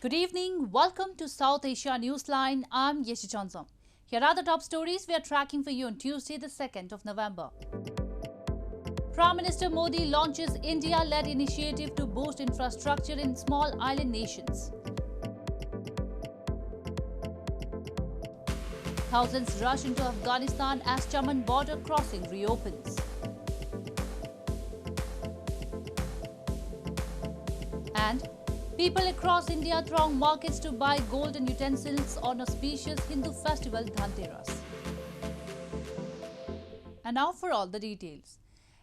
Good evening. Welcome to South Asia Newsline. I'm Yeshi Chanzam. Here are the top stories we are tracking for you on Tuesday, the 2nd of November. Prime Minister Modi launches India-led initiative to boost infrastructure in small island nations. Thousands rush into Afghanistan as Chaman border crossing reopens. And people across India throng markets to buy gold and utensils on auspicious Hindu festival Dhanteras. And now for all the details.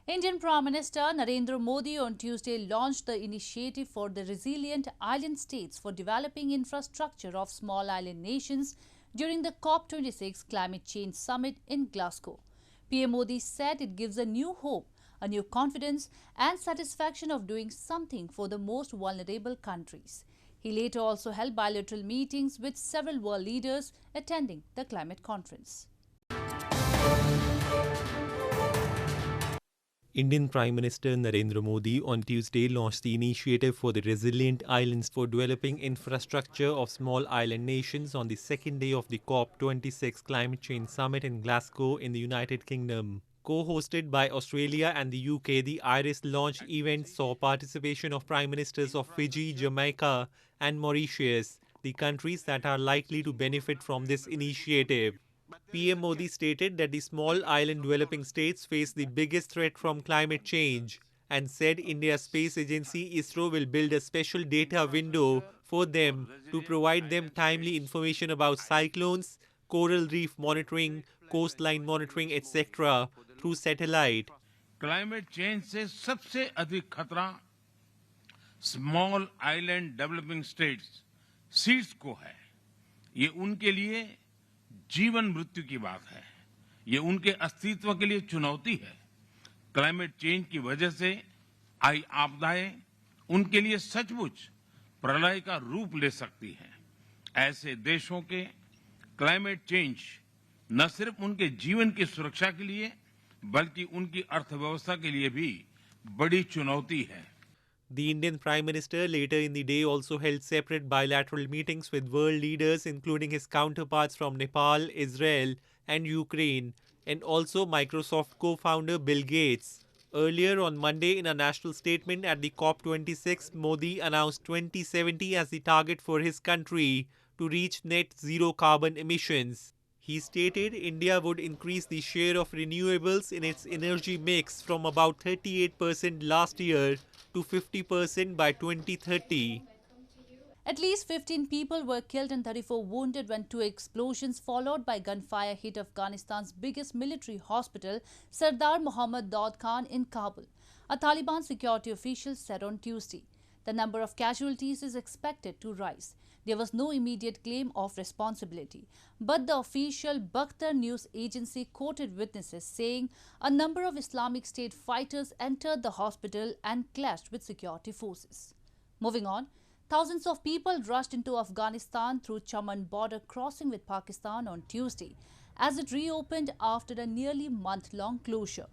Indian Prime Minister Narendra Modi on Tuesday launched the initiative for the resilient island states for developing infrastructure of small island nations during the COP26 climate change summit in Glasgow. PM Modi said it gives a new hope, a new confidence and satisfaction of doing something for the most vulnerable countries. He later also held bilateral meetings with several world leaders attending the climate conference. Indian Prime Minister Narendra Modi on Tuesday launched the initiative for the resilient islands for developing infrastructure of small island nations on the second day of the COP26 climate change summit in Glasgow in the United Kingdom. Co-hosted by Australia and the UK, the IRIS launch event saw participation of Prime Ministers of Fiji, Jamaica and Mauritius, the countries that are likely to benefit from this initiative. PM Modi stated that the small island developing states face the biggest threat from climate change and said India's space agency ISRO will build a special data window for them to provide them timely information about cyclones, coral reef monitoring, coastline monitoring, etc. through satellite. Climate change से सबसे अधिक खतरा small island developing states seeds को है. ये उनके लिए जीवन मृत्यु की बात है. ये उनके अस्तित्व के लिए चुनौती है. क्लाइमेट चेंज की वजह से आई आपदाएं उनके लिए सचमुच प्रलय का रूप ले सकती हैं. ऐसे देशों के क्लाइमेट चेंज न सिर्फ उनके जीवन की सुरक्षा के लिए बल्कि उनकी अर्थव्यवस्था के लिए भी बड़ी चुनौती है. The Indian Prime Minister later in the day also held separate bilateral meetings with world leaders including his counterparts from Nepal, Israel and Ukraine and also Microsoft co-founder Bill Gates. Earlier on Monday in a national statement at the COP26, Modi announced 2070 as the target for his country to reach net zero carbon emissions. He stated India would increase the share of renewables in its energy mix from about 38% last year to 50% by 2030. At least 15 people were killed and 34 wounded when two explosions followed by gunfire hit Afghanistan's biggest military hospital, Sardar Mohammad Daud Khan in Kabul, a Taliban security official said on Tuesday. The number of casualties is expected to rise. There was no immediate claim of responsibility, but the official Bakhtar news agency quoted witnesses saying a number of Islamic State fighters entered the hospital and clashed with security forces. Moving on, thousands of people rushed into Afghanistan through Chaman border crossing with Pakistan on Tuesday as it reopened after a nearly month-long closure.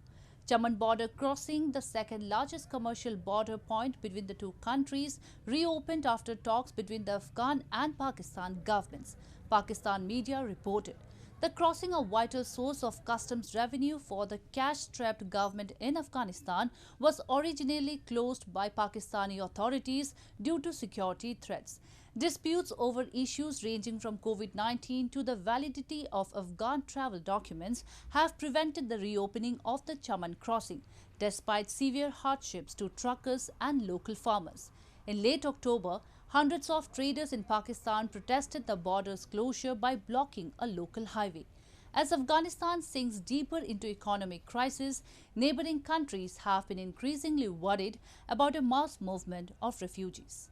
Chaman border crossing, the second largest commercial border point between the two countries, reopened after talks between the Afghan and Pakistan governments, Pakistan media reported. The crossing, a vital source of customs revenue for the cash-strapped government in Afghanistan, was originally closed by Pakistani authorities due to security threats. Disputes over issues ranging from COVID-19 to the validity of Afghan travel documents have prevented the reopening of the Chaman crossing, despite severe hardships to truckers and local farmers. In late October, hundreds of traders in Pakistan protested the border's closure by blocking a local highway. As Afghanistan sinks deeper into economic crisis, neighboring countries have been increasingly worried about a mass movement of refugees.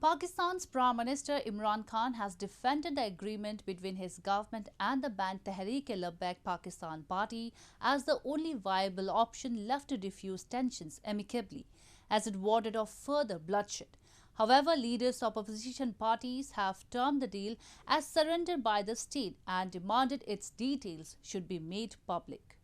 Pakistan's Prime Minister Imran Khan has defended the agreement between his government and the banned Tehreek-e-Labbaik Pakistan party as the only viable option left to defuse tensions amicably, as it warded off further bloodshed. However, leaders of opposition parties have termed the deal as surrender by the state and demanded its details should be made public.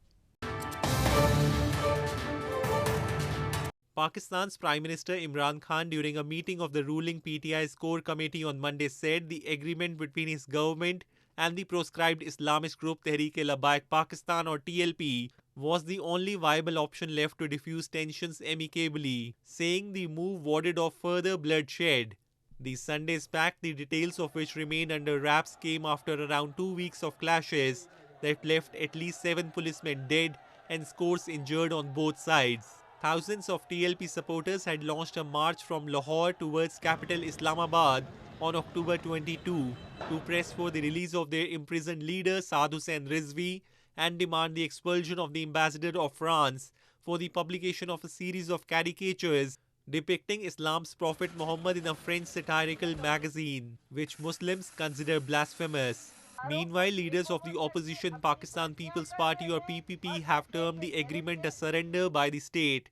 Pakistan's Prime Minister Imran Khan, during a meeting of the ruling PTI's core committee on Monday, said the agreement between his government and the proscribed Islamist group Tehreek-e-Labbaik Pakistan or TLP was the only viable option left to diffuse tensions amicably, saying the move warded off further bloodshed. The Sunday's pact, the details of which remained under wraps, came after around 2 weeks of clashes that left at least 7 policemen dead and scores injured on both sides. Thousands of TLP supporters had launched a march from Lahore towards capital Islamabad on October 22 to press for the release of their imprisoned leader Saad Hussain Rizvi and demand the expulsion of the ambassador of France for the publication of a series of caricatures depicting Islam's Prophet Muhammad in a French satirical magazine, which Muslims consider blasphemous. Meanwhile, leaders of the opposition Pakistan People's Party or PPP have termed the agreement a surrender by the state.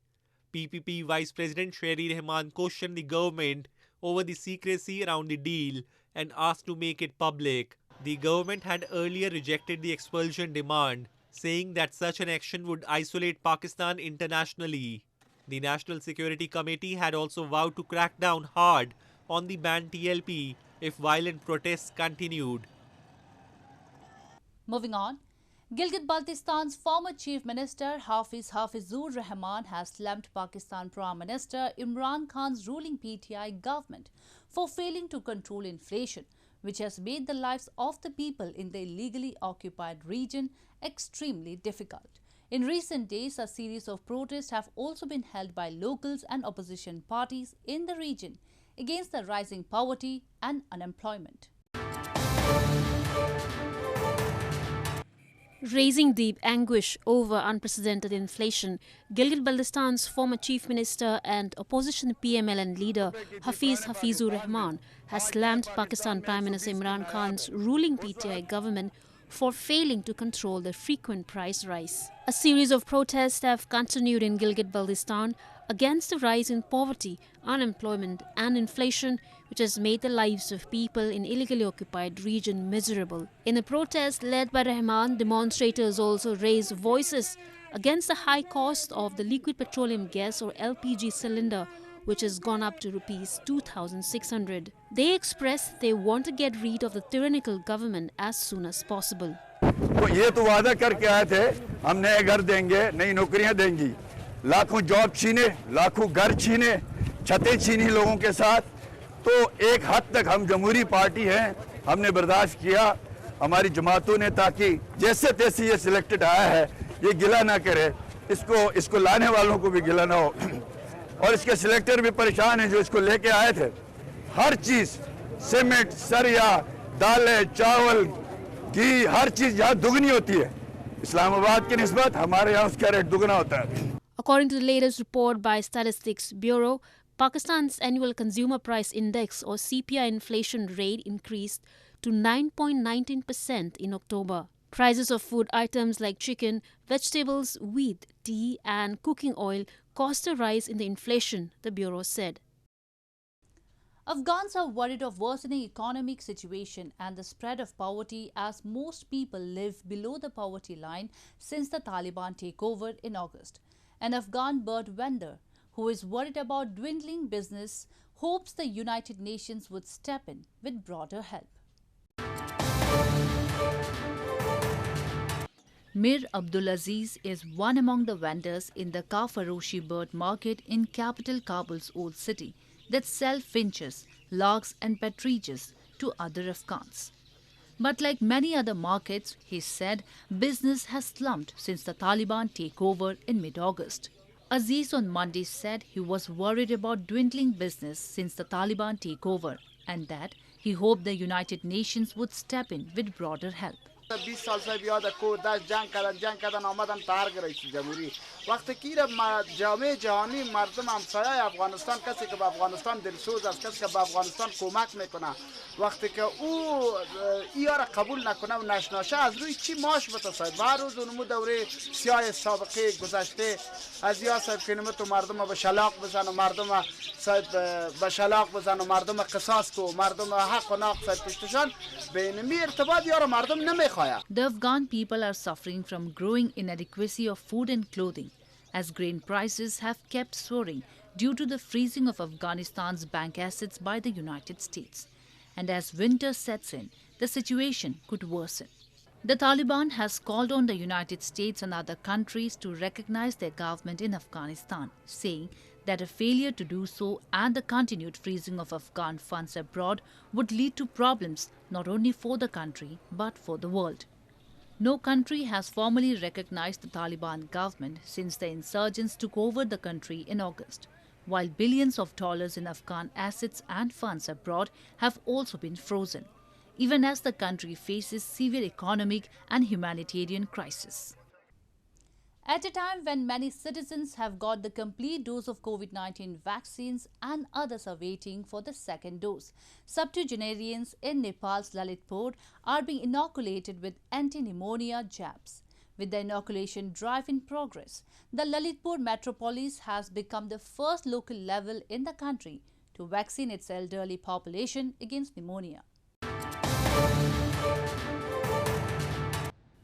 PPP Vice President Sardar Rehman questioned the government over the secrecy around the deal and asked to make it public. The government had earlier rejected the expulsion demand, saying that such an action would isolate Pakistan internationally. The National Security Committee had also vowed to crack down hard on the banned TLP if violent protests continued. Moving on, Gilgit Baltistan's former Chief Minister Hafiz Hafeezur Rehman has slammed Pakistan Prime Minister Imran Khan's ruling PTI government for failing to control inflation, which has made the lives of the people in the illegally occupied region extremely difficult. In recent days, a series of protests have also been held by locals and opposition parties in the region against the rising poverty and unemployment. Raising deep anguish over unprecedented inflation, Gilgit Baltistan's former Chief Minister and opposition PMLN leader Hafiz Hafeezur Rehman has slammed Pakistan Prime Minister Imran Khan's ruling PTI government for failing to control the frequent price rise. A series of protests have continued in Gilgit Baltistan against the rise in poverty, unemployment and inflation, which has made the lives of people in illegally occupied region miserable. In a protest led by Rehman, demonstrators also raised voices against the high cost of the liquid petroleum gas or LPG cylinder, which has gone up to Rs 2,600. They expressed they want to get rid of the tyrannical government as soon as possible. ये तो वादा करके आए थे, हम नए घर देंगे, नई नौकरियां देंगी, लाखों जॉब छीने, लाखों घर छीने, छतें छीनी लोगों के साथ। तो एक हद तक हम जमहूरी पार्टी हैं, हमने बर्दाश्त किया हमारी जमातों ने, ताकि जैसे तैसे ये सिलेक्टेड आया है ये गिला ना करे, इसको लाने वालों को भी गिला ना हो, और इसके सिलेक्टर भी परेशान हैं जो इसको लेके आए थे। हर चीज, सीमेंट, सरिया, दालें, चावल, घी, हर चीज यहाँ दुगनी होती है। इस्लामाबाद की निस्बत हमारे यहाँ उसका रेट दुगना होता है। According to the latest report by Statistics Bureau, Pakistan's annual consumer price index or CPI inflation rate increased to 9.19% in October. Prices of food items like chicken, vegetables, wheat, tea and cooking oil caused a rise in the inflation, the Bureau said. Afghans are worried of worsening economic situation and the spread of poverty as most people live below the poverty line since the Taliban takeover in August. An Afghan bird vendor who is worried about dwindling business hopes the United Nations would step in with broader help. Mir Abdulaziz is one among the vendors in the Kafaroshi bird market in capital Kabul's old city that sell finches, larks and partridges to other Afghans. But like many other markets, he said business has slumped since the Taliban takeover in mid-August. Aziz on Monday said he was worried about dwindling business since the Taliban takeover and that he hoped the United Nations would step in with broader help. 20 سال से भी याद को 10 جنگ کردن آمدن ترک رئیس جمهوری وقتی که جامعه جهانی مردم همسایه افغانستان کسی که به افغانستان دلسوز است کسی که به افغانستان کمک میکنه وقتی که او ایار قبول نکنه و نشناشه از روی چی معاش بتاسه هر روز اونمو دوره سیاه سابقه گذشته از یا صاحب کنمه تو مردم به شلاق بزن و مردم صاحب به شلاق بزن و مردم قصاص کو مردم حق و ناق صاحب پشتشان بینمی ارتباط یار مردم نمیخواه. The Afghan people are suffering from growing inadequacy of food and clothing as grain prices have kept soaring due to the freezing of Afghanistan's bank assets by the United States. And as winter sets in, the situation could worsen. The Taliban has called on the United States and other countries to recognize their government in Afghanistan, saying that a failure to do so and the continued freezing of Afghan funds abroad would lead to problems not only for the country but for the world. No country has formally recognized the Taliban government since the insurgents took over the country in August, while billions of dollars in Afghan assets and funds abroad have also been frozen, even as the country faces severe economic and humanitarian crisis. At a time when many citizens have got the complete dose of COVID-19 vaccines and others are waiting for the second dose, septuagenarians in Nepal's Lalitpur are being inoculated with anti-pneumonia jabs. With the inoculation drive in progress, the Lalitpur Metropolis has become the first local level in the country to vaccine its elderly population against pneumonia.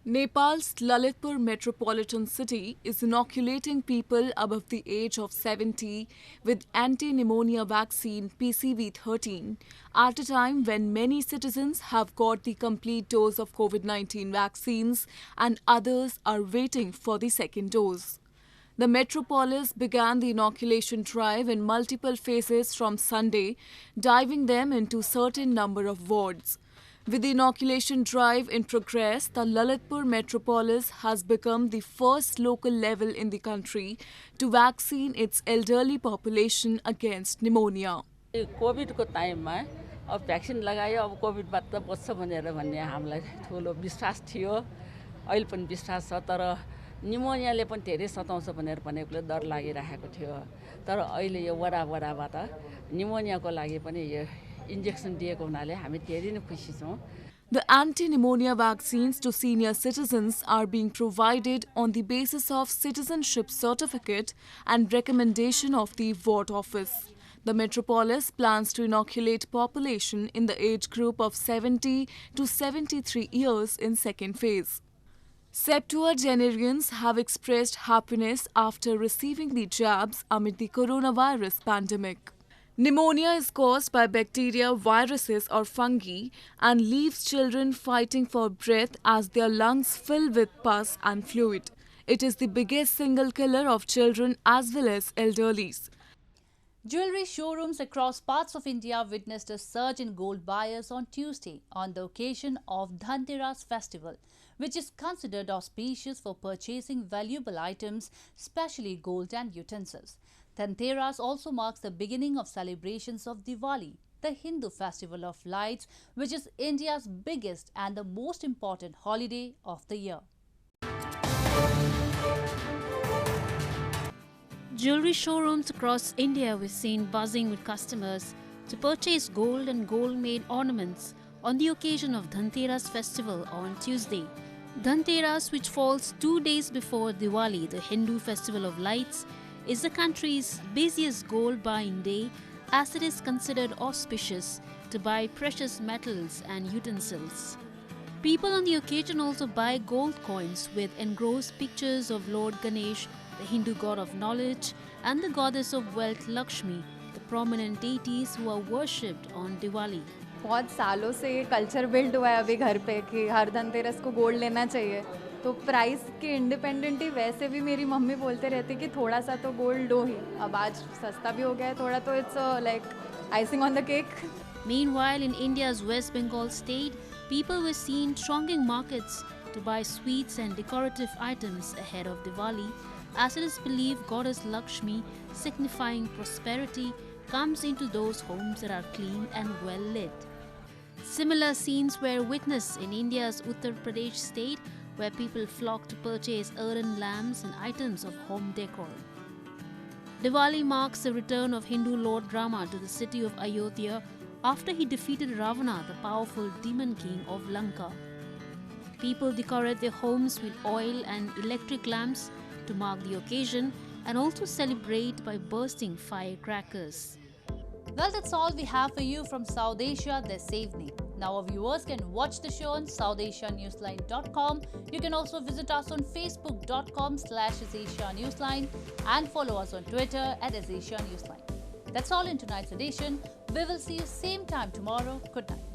Nepal's Lalitpur metropolitan city is inoculating people above the age of 70 with anti-pneumonia vaccine PCV13 at a time when many citizens have got the complete dose of COVID-19 vaccines and others are waiting for the second dose. The metropolis began the inoculation drive in multiple phases from Sunday, diving them into certain number of wards. With the inoculation drive in progress, the Lalitpur Metropolis has become the first local level in the country to vaccine its elderly population against pneumonia. Covid को टाइममा अब vaccine लगायो अब कोभिडबाट त बच्छ भनेर भन्ने हामीलाई ठुलो विश्वास थियो अहिले पनि विश्वास छ तर निमोनियाले पनि धेरै सताउँछ भनेर भनेकोले डर लागिरहेको थियो तर अहिले यो वडाबाट निमोनियाको लागि पनि यो injection दिएको हुनाले हामी धेरै नै खुसी छौं. The anti-pneumonia vaccines to senior citizens are being provided on the basis of citizenship certificate and recommendation of the ward office. The metropolis plans to inoculate population in the age group of 70 to 73 years in second phase. Septuagenarians have expressed happiness after receiving the jabs amid the coronavirus pandemic. Pneumonia is caused by bacteria, viruses or fungi and leaves children fighting for breath as their lungs fill with pus and fluid. It is the biggest single killer of children as well as elderlies. Jewellery showrooms across parts of India witnessed a surge in gold buyers on Tuesday on the occasion of Dhanteras festival, which is considered auspicious for purchasing valuable items, especially gold and utensils. Dhanteras also marks the beginning of celebrations of Diwali, the Hindu festival of lights, which is India's biggest and the most important holiday of the year. Jewelry showrooms across India were seen buzzing with customers to purchase gold and gold-made ornaments on the occasion of Dhanteras festival on Tuesday. Dhanteras, which falls 2 days before Diwali, the Hindu festival of lights, is the country's busiest gold buying day as it is considered auspicious to buy precious metals and utensils. People on the occasion also buy gold coins with engrossed pictures of Lord Ganesh, the Hindu god of knowledge, and the goddess of wealth Lakshmi, the prominent deities who are worshipped on Diwali. बहुत सालों से ये culture build हुआ है अभी घर पे कि हर धनतेरस को गोल्ड लेना चाहिए तो प्राइस के इंडिपेंडेंट ही वैसे भी मेरी मम्मी बोलते रहती कि थोड़ा सा तो गोल्ड लो ही अब आज सस्ता भी हो गया है थोड़ा तो it's like icing on the cake. Meanwhile, in India's West Bengal state, people were seen thronging markets to buy sweets and decorative items ahead of Diwali, as it is believed goddess Lakshmi, signifying prosperity, comes into those homes that are clean and well lit. Similar scenes were witnessed in India's Uttar Pradesh state, where people flocked to purchase earthen lamps and items of home decor. Diwali marks the return of Hindu Lord Rama to the city of Ayodhya after he defeated Ravana, the powerful demon king of Lanka. People decorate their homes with oil and electric lamps to mark the occasion and also celebrate by bursting firecrackers. Well, that's all we have for you from South Asia this evening. Now our viewers can watch the show on southasianewsline.com. You can also visit us on facebook.com/AsAsiaNewsline and follow us on Twitter @AsAsiaNewsline. That's all in tonight's edition. We will see you same time tomorrow. Good night.